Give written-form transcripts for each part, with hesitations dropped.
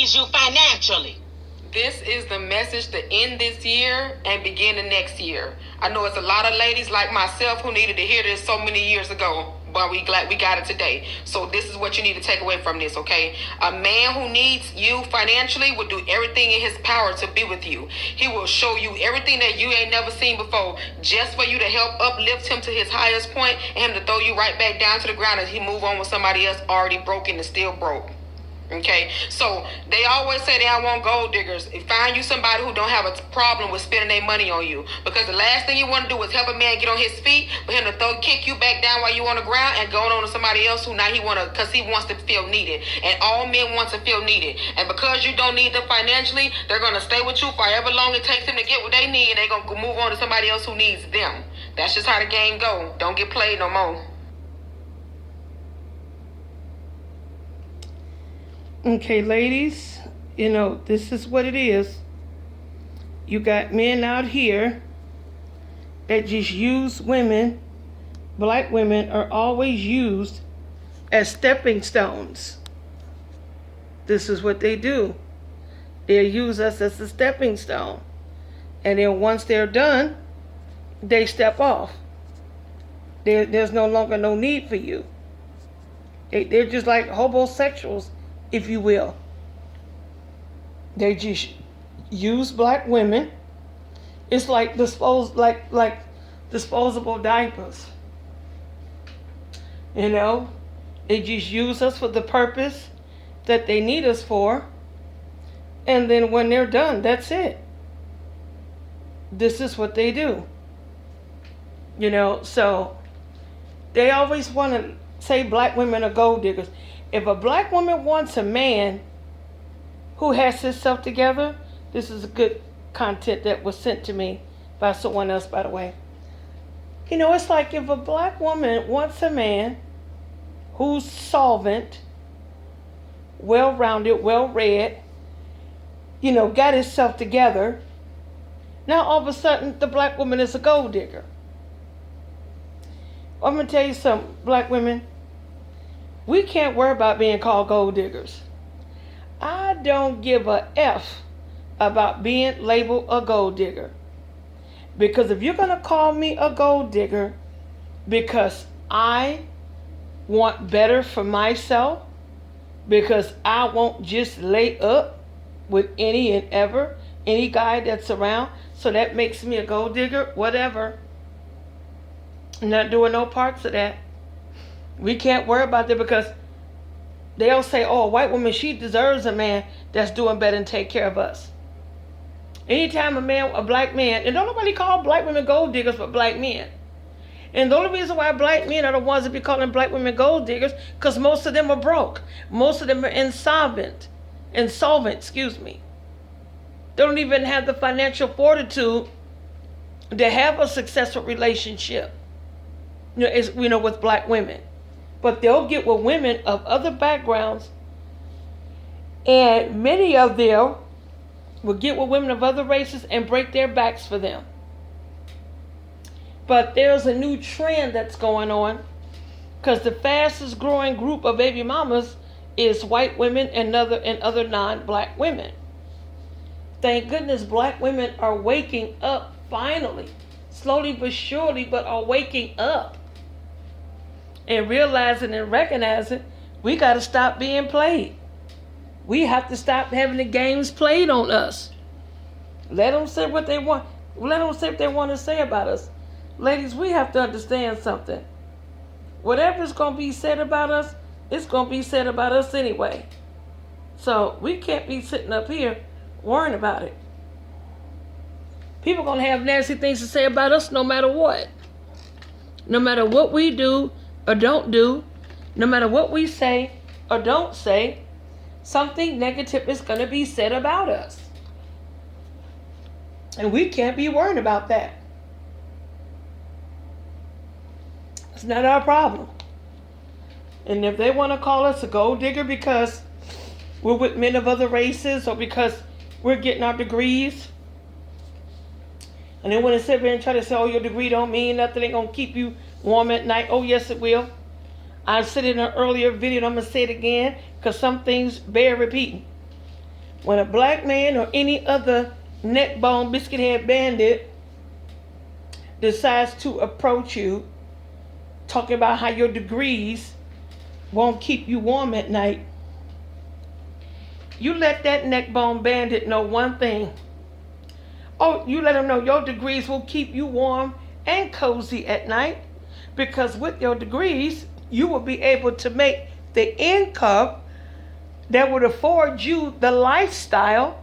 needs you financially. This is the message to end this year and begin the next year. I know it's a lot of ladies like myself who needed to hear this so many years ago, but we glad we got it today. So this is what you need to take away from this, okay? A man who needs you financially will do everything in his power to be with you. He will show you everything that you ain't never seen before, just for you to help uplift him to his highest point and him to throw you right back down to the ground as he move on with somebody else already broken and still broke. Okay, so they always say they don't want gold diggers. Find you somebody who don't have a problem with spending their money on you, because the last thing you want to do is help a man get on his feet, for him to kick you back down while you on the ground and going on to somebody else who now he want to, because he wants to feel needed. And all men want to feel needed. And because you don't need them financially, they're gonna stay with you for however long it takes them to get what they need, and they're gonna move on to somebody else who needs them. That's just how the game go. Don't get played no more. Okay, ladies, this is what it is. You got men out here that just use women. Black women are always used as stepping stones. This is what they do. They use us as a stepping stone. And then once they're done, they step off. There's no longer no need for you. They're just like homosexuals, if you will. They just use black women. It's like disposable diapers. They just use us for the purpose that they need us for. And then when they're done, that's it. This is what they do. So they always want to say black women are gold diggers. If a black woman wants a man who has himself together, this is a good content that was sent to me by someone else, by the way. It's like if a black woman wants a man who's solvent, well-rounded, well-read, got himself together, now all of a sudden the black woman is a gold digger. I'm going to tell you something, black women. We can't worry about being called gold diggers. I don't give a F about being labeled a gold digger. Because if you're going to call me a gold digger because I want better for myself, because I won't just lay up with any guy that's around, so that makes me a gold digger, whatever. I'm not doing no parts of that. We can't worry about that, because they'll say, oh, a white woman, she deserves a man that's doing better and take care of us. Anytime a black man, and don't nobody call black women gold diggers but black men. And the only reason why black men are the ones that be calling black women gold diggers, because most of them are broke. Most of them are insolvent. They don't even have the financial fortitude to have a successful relationship, with black women. But they'll get with women of other backgrounds, and many of them will get with women of other races and break their backs for them. But there's a new trend that's going on, because the fastest growing group of baby mamas is white women and other non-black women. Thank goodness black women are waking up finally, slowly but surely, but are waking up. And realizing and recognizing we got to stop being played. We have to stop having the games played on us. Let them say what they want. Let them say what they want to say about us. Ladies, we have to understand something. Whatever's going to be said about us, it's going to be said about us anyway. So we can't be sitting up here worrying about it. People are going to have nasty things to say about us no matter what. No matter what we do or don't do, no matter what we say or don't say, something negative is going to be said about us. And we can't be worried about that. It's not our problem. And if they want to call us a gold digger because we're with men of other races, or because we're getting our degrees, and they want to sit there and try to say, oh, your degree don't mean nothing, ain't going to keep you warm at night. Oh, yes, it will. I said in an earlier video, and I'm going to say it again, because some things bear repeating. When a black man or any other neckbone biscuit head bandit decides to approach you talking about how your degrees won't keep you warm at night, you let that neckbone bandit know one thing. Oh, you let him know your degrees will keep you warm and cozy at night, because with your degrees, you will be able to make the income that would afford you the lifestyle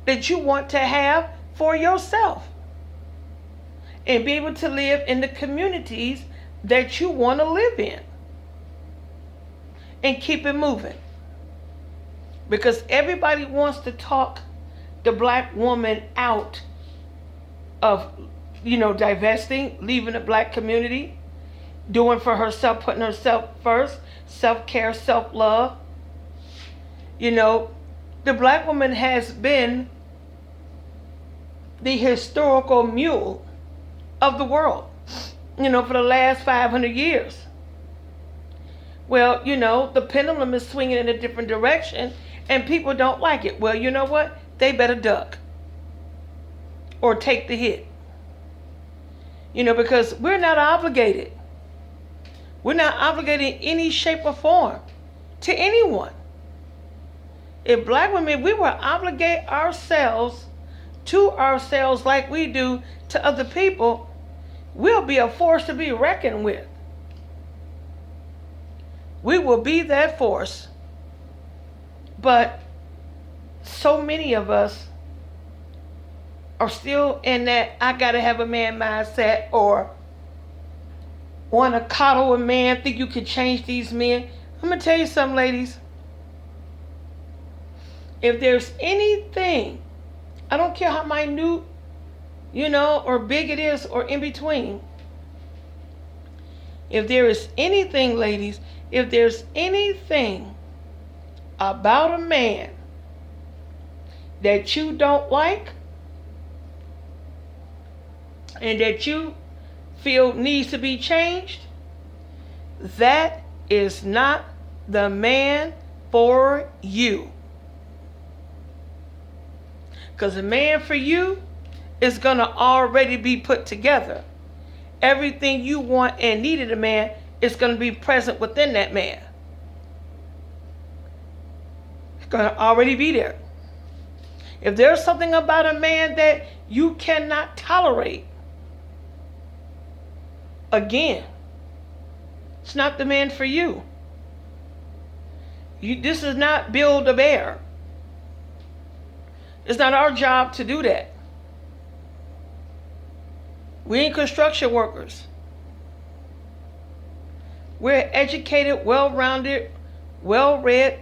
that you want to have for yourself and be able to live in the communities that you want to live in and keep it moving. Because everybody wants to talk the black woman out of, divesting, leaving the black community, doing for herself, putting herself first, self-care, self-love. The black woman has been the historical mule of the world, for the last 500 years. Well, the pendulum is swinging in a different direction and people don't like it. Well, you know what? They better duck or take the hit. Because we're not obligated. We're not obligated in any shape or form to anyone. If black women, we will obligate ourselves to ourselves like we do to other people, we'll be a force to be reckoned with. We will be that force. But so many of us are still in that I gotta have a man mindset, or want to coddle a man, think you could change these men. I'm gonna tell you something, ladies. If there's anything, I don't care how minute, or big it is, or in between. If there is anything, ladies, if there's anything about a man that you don't like and that you feel needs to be changed, that is not the man for you. Because the man for you is going to already be put together. Everything you want and need in a man is going to be present within that man. It's going to already be there. If there's something about a man that you cannot tolerate, again, it's not the man for you. This is not Build-A-Bear. It's not our job to do that. We ain't construction workers. We're educated, well-rounded, well-read,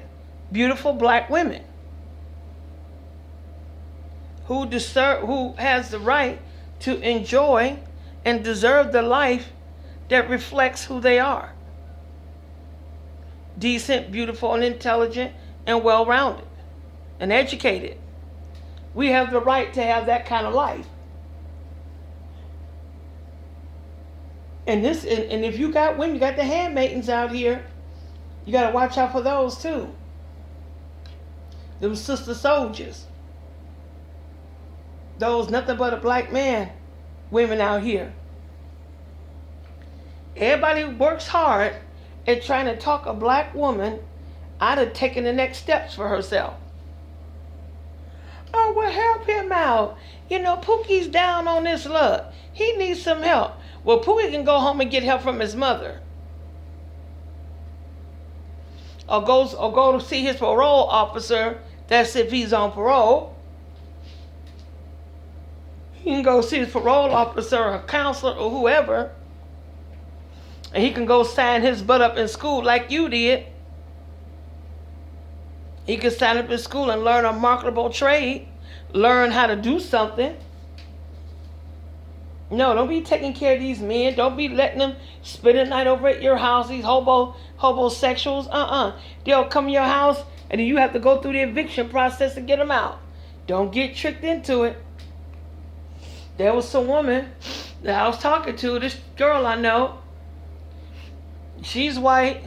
beautiful black women who has the right to enjoy and deserve the life that reflects who they are. Decent, beautiful, and intelligent, and well-rounded, and educated. We have the right to have that kind of life. And if you got women, you got the handmaidens out here, you got to watch out for those too. Them sister soldiers. Those nothing but a black man women out here. Everybody works hard at trying to talk a black woman out of taking the next steps for herself. Oh, well, help him out. Pookie's down on this luck. He needs some help. Well, Pookie can go home and get help from his mother. Or go to see his parole officer. That's if he's on parole. He can go see his parole officer or counselor or whoever. And he can go sign his butt up in school like you did. He can sign up in school and learn a marketable trade. Learn how to do something. No, don't be taking care of these men. Don't be letting them spend the night over at your house. These homosexuals. They'll come to your house and then you have to go through the eviction process to get them out. Don't get tricked into it. There was some woman that I was talking to. This girl I know. She's white.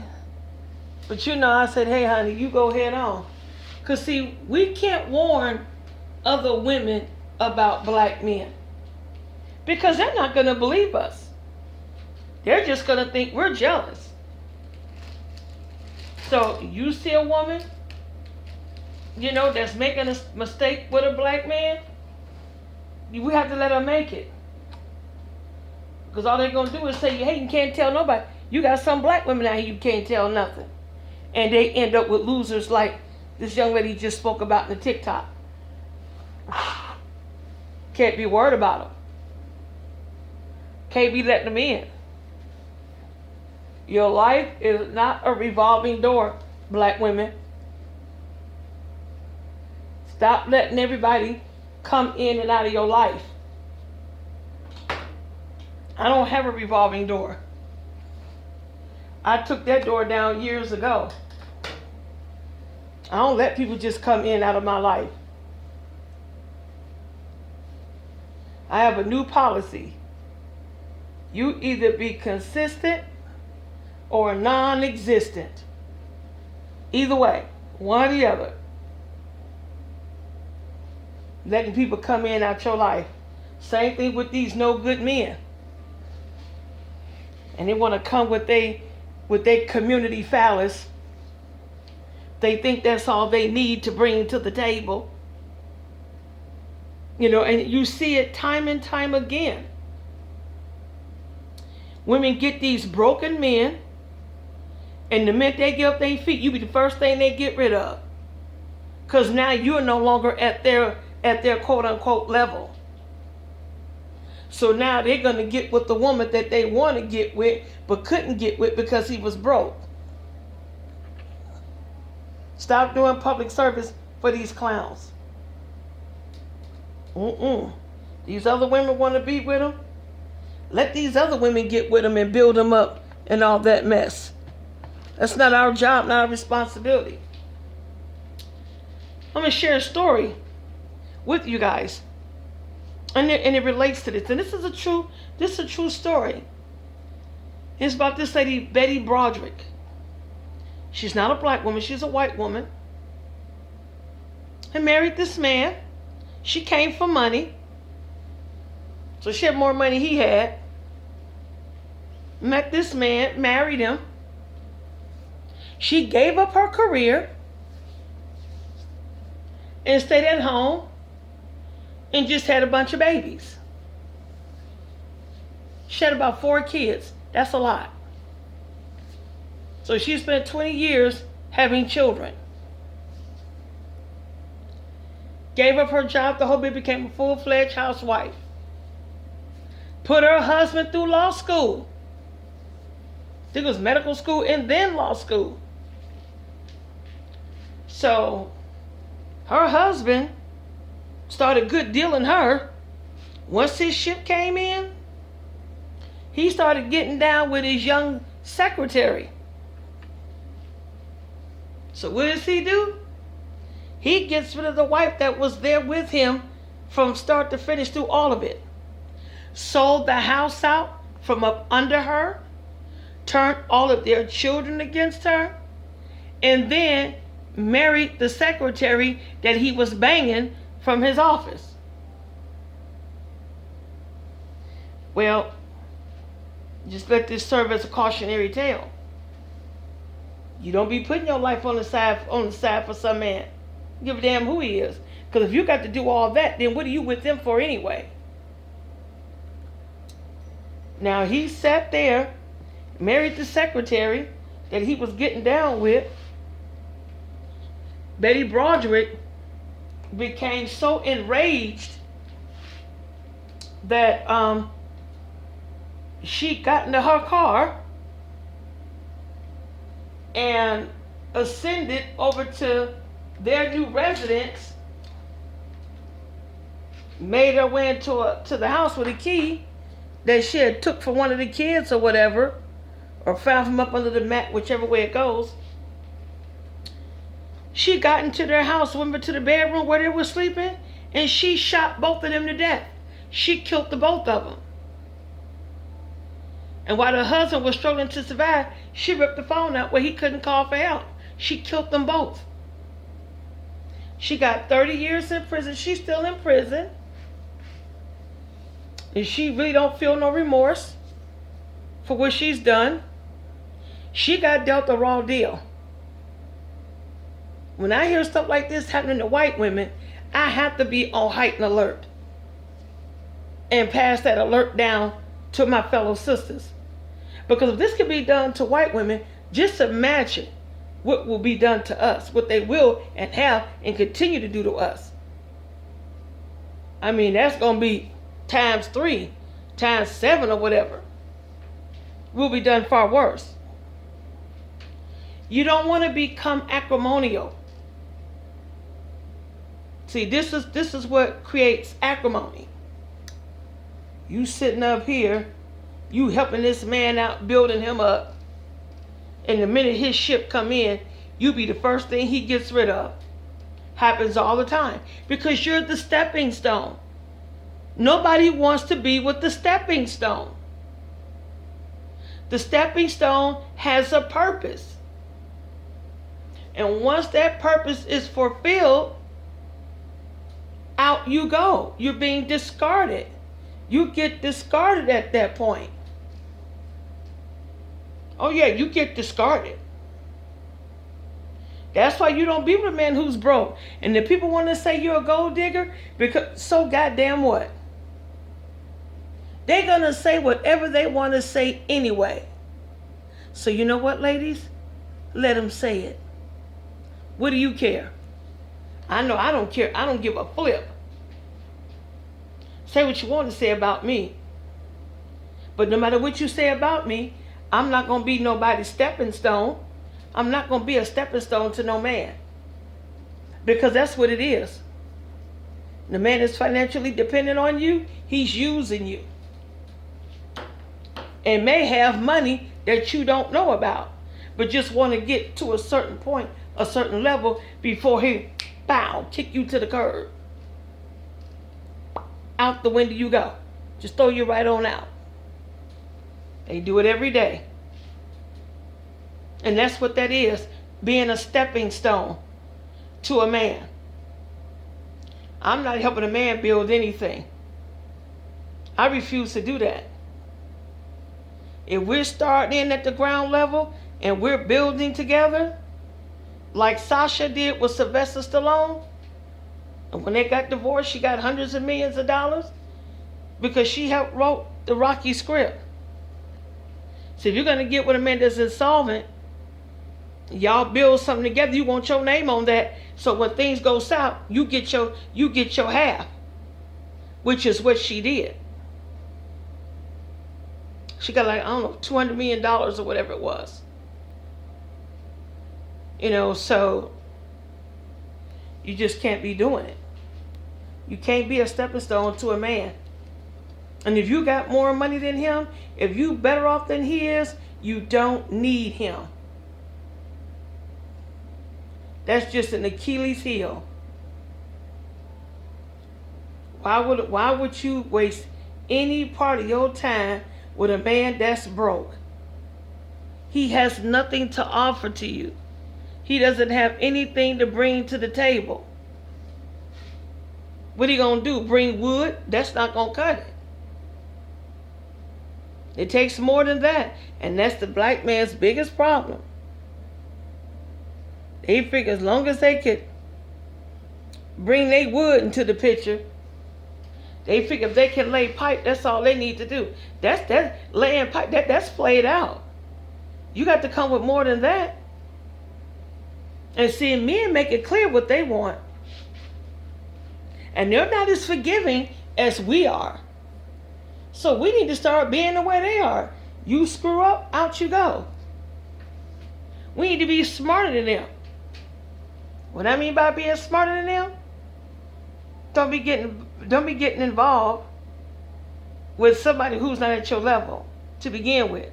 But I said, hey, honey, you go head on. Because, see, we can't warn other women about black men because they're not going to believe us. They're just going to think we're jealous. So you see a woman, that's making a mistake with a black man, we have to let her make it. Because all they're going to do is say, hey, you can't tell nobody. You got some black women out here you can't tell nothing. And they end up with losers like this young lady just spoke about in the TikTok. Can't be worried about them. Can't be letting them in. Your life is not a revolving door, black women. Stop letting everybody come in and out of your life. I don't have a revolving door. I took that door down years ago. I don't let people just come in and out of my life. I have a new policy. You either be consistent or non-existent. Either way, one or the other. Letting people come in and out your life. Same thing with these no good men. And they want to come with their community phallus. They think that's all they need to bring to the table. And you see it time and time again. Women get these broken men, and the minute they get up their feet, you be the first thing they get rid of. Because now you're no longer at their quote unquote level. So now they're going to get with the woman that they want to get with, but couldn't get with because he was broke. Stop doing public service for these clowns. These other women want to be with them. Let these other women get with them and build them up and all that mess. That's not our job, not our responsibility. I'm going to share a story with you guys. And it relates to this. And this is a true story. It's about this lady, Betty Broderick. She's not a black woman, she's a white woman. And married this man. She came for money. So she had more money he had. Met this man, married him. She gave up her career and stayed at home and just had a bunch of babies. She had about 4 kids. That's a lot. So she spent 20 years having children. Gave up her job. The whole bit, became a full-fledged housewife. Put her husband through law school. I think it was medical school and then law school. So her husband started good dealing her. Once his ship came in, he started getting down with his young secretary. So what does he do? He gets rid of the wife that was there with him from start to finish through all of it. Sold the house out from up under her, turned all of their children against her, and then married the secretary that he was banging from his office. Well, just let this serve as a cautionary tale. You don't be putting your life on the side for some man. Give a damn who he is. Because if you got to do all that, then what are you with them for anyway? Now he sat there, married the secretary that he was getting down with. Betty Broderick became so enraged that she got into her car and ascended over to their new residence, made her way to the house with a key that she had took from one of the kids or whatever, or found from up under the mat, whichever way it goes. She got into their house, went into the bedroom where they were sleeping, and she shot both of them to death. She killed the both of them. And while the husband was struggling to survive, she ripped the phone out where he couldn't call for help. She killed them both. She got 30 years in prison. She's still in prison. And she really don't feel no remorse for what she's done. She got dealt a raw deal. When I hear stuff like this happening to white women, I have to be on heightened alert and pass that alert down to my fellow sisters. Because if this can be done to white women, just imagine what will be done to us, what they will and have and continue to do to us. I mean, that's going to be times 3, times 7 or whatever. Will be done far worse. You don't want to become acrimonial. See, this is what creates acrimony. You sitting up here, you helping this man out, building him up, and the minute his ship come in, you be the first thing he gets rid of. Happens all the time. Because you're the stepping stone. Nobody wants to be with the stepping stone. The stepping stone has a purpose. And once that purpose is fulfilled, out you go. You're being discarded. You get discarded at that point. Oh yeah, you get discarded. That's why you don't be with a man who's broke. And if people want to say you're a gold digger, because so goddamn what? They're going to say whatever they want to say anyway. So you know what, ladies? Let them say it. What do you care? I know I don't care. I don't give a flip. Say what you want to say about me. But no matter what you say about me, I'm not going to be nobody's stepping stone. I'm not going to be a stepping stone to no man. Because that's what it is. The man is financially dependent on you. He's using you. And may have money that you don't know about. But just want to get to a certain point, a certain level, before he, bow, kick you to the curb. Out the window you go. Just throw you right on out. They do it every day. And that's what that is. Being a stepping stone to a man. I'm not helping a man build anything. I refuse to do that. If we're starting in at the ground level and we're building together, like Sasha did with Sylvester Stallone, and when they got divorced, she got hundreds of millions of dollars because she helped wrote the Rocky script. So if you're going to get with a man that's insolvent, y'all build something together, you want your name on that, so when things go south, you get your half, which is what she did. She got like, I don't know, $200 million or whatever it was. You know, so you just can't be doing it. You can't be a stepping stone to a man. And if you got more money than him, if you better off than he is, you don't need him. That's just an Achilles heel. Why would you waste any part of your time with a man that's broke? He has nothing to offer to you. He doesn't have anything to bring to the table. What are you going to do? Bring wood? That's not going to cut it. It takes more than that. And that's the black man's biggest problem. They figure as long as they could bring their wood into the picture, they figure if they can lay pipe, that's all they need to do. That's laying pipe. That's played out. You got to come with more than that. And seeing men make it clear what they want. And they're not as forgiving as we are. So we need to start being the way they are. You screw up, out you go. We need to be smarter than them. What I mean by being smarter than them, don't be getting involved with somebody who's not at your level to begin with.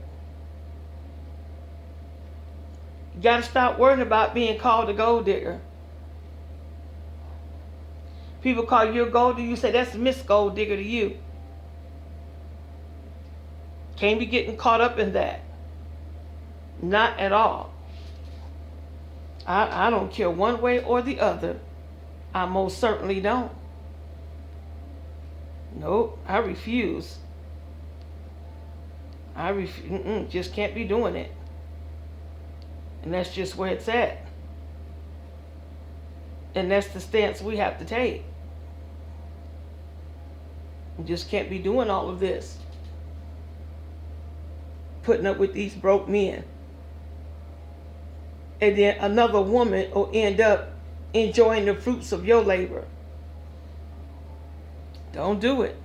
You got to stop worrying about being called a gold digger. People call you a gold digger, you say that's Miss Gold Digger to you. Can't be getting caught up in that. Not at all. I don't care one way or the other I most certainly don't. Nope, I refuse. I refuse. Just can't be doing it. And that's just where it's at. And that's the stance we have to take. You just can't be doing all of this. Putting up with these broke men. And then another woman will end up enjoying the fruits of your labor. Don't do it.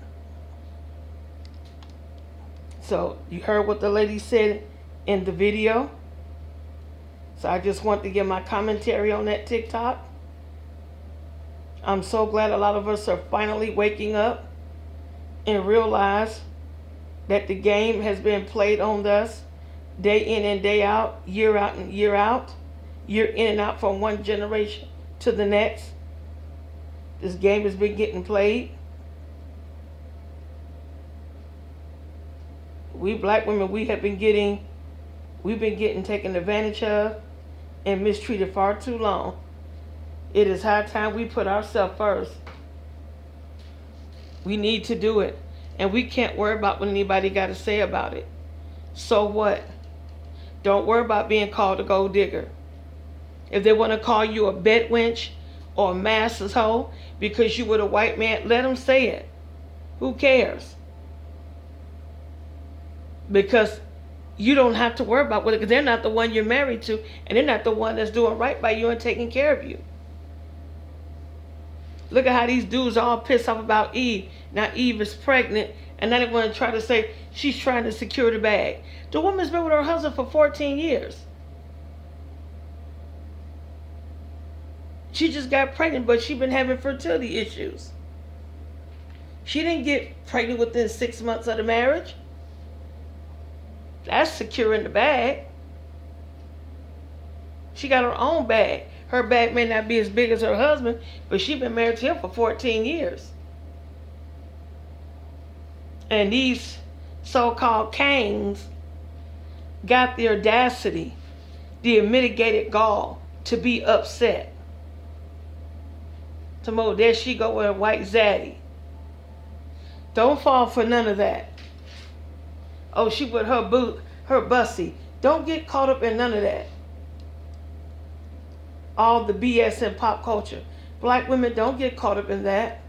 So you heard what the lady said in the video. So I just want to give my commentary on that TikTok. I'm so glad a lot of us are finally waking up and realize that the game has been played on us day in and day out, year out and year out, year in and out from one generation to the next. This game has been getting played. We black women, we've been getting taken advantage of and mistreated far too long. It is high time we put ourselves first. We need to do it. And we can't worry about what anybody got to say about it. So what? Don't worry about being called a gold digger. If they want to call you a bed wench or a master's hoe because you were a white man, let them say it. Who cares? Because you don't have to worry about it, because they're not the one you're married to, and they're not the one that's doing right by you and taking care of you. Look at how these dudes are all pissed off about Eve. Now Eve is pregnant, and now they want to try to say she's trying to secure the bag. The woman's been with her husband for 14 years. She just got pregnant, but she's been having fertility issues. She didn't get pregnant within 6 months of the marriage. That's securing the bag. She got her own bag. Her bag may not be as big as her husband, but she's been married to him for 14 years. And these so-called kings got the audacity, the unmitigated gall to be upset. Tomorrow, there she go with a white zaddy. Don't fall for none of that. Oh, she with her bussy. Don't get caught up in none of that. All the BS in pop culture. Black women, don't get caught up in that.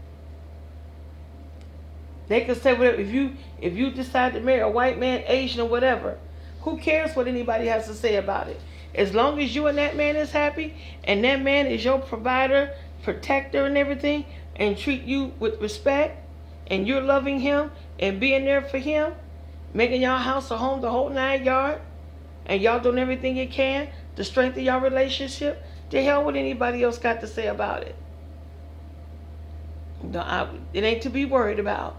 They can say whatever. If you decide to marry a white man, Asian, or whatever, who cares what anybody has to say about it? As long as you and that man is happy, and that man is your provider, protector, and everything, and treat you with respect, and you're loving him and being there for him, making y'all house a home, the whole 9 yards, and y'all doing everything you can to strengthen y'all relationship, the hell what anybody else got to say about it? It ain't to be worried about.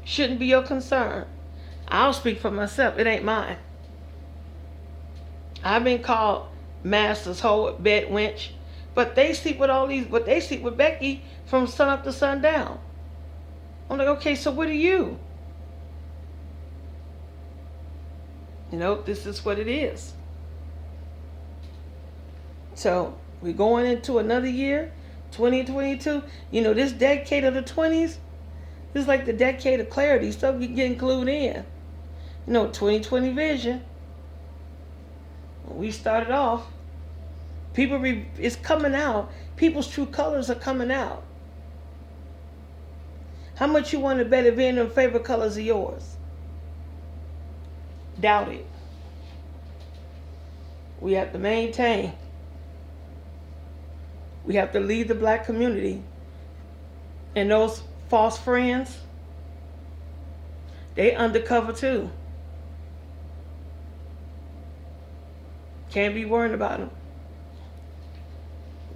Shouldn't be your concern. I'll speak for myself. It ain't mine. I've been called master's hoe, bed wench, but they sleep with they sleep with Becky from sun up to sundown. I'm like, okay, so what are you? You know, this is what it is. So we're going into another year, 2022. You know, this decade of the 20s, this is like the decade of clarity. Stuff getting clued in. You know, 2020 vision. When we started off, it's coming out. People's true colors are coming out. How much you want to bet if any of them favorite colors are yours? Doubt it. We have to maintain. We have to lead the black community. And those false friends, they undercover too. Can't be worried about them.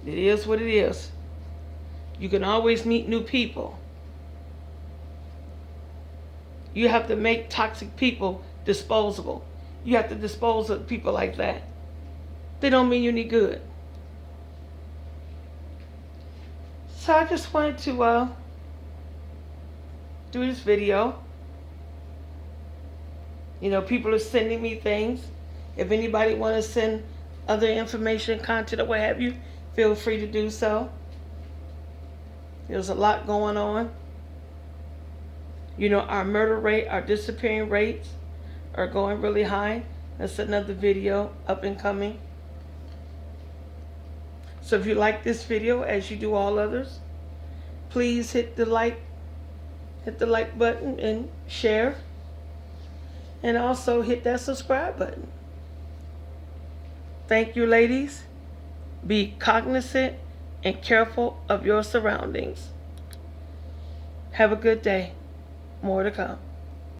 It is what it is. You can always meet new people. You have to make toxic people disposable. You have to dispose of people like that. They don't mean you any good. So I just wanted to do this video. You know, people are sending me things. If anybody want to send other information, content, or what have you, feel free to do so. There's a lot going on. You know, our murder rate, our disappearing rates are going really high. That's another video up and coming. So if you like this video, as you do all others, please hit the like button and share. And also hit that subscribe button. Thank you, ladies. Be cognizant and careful of your surroundings. Have a good day. More to come.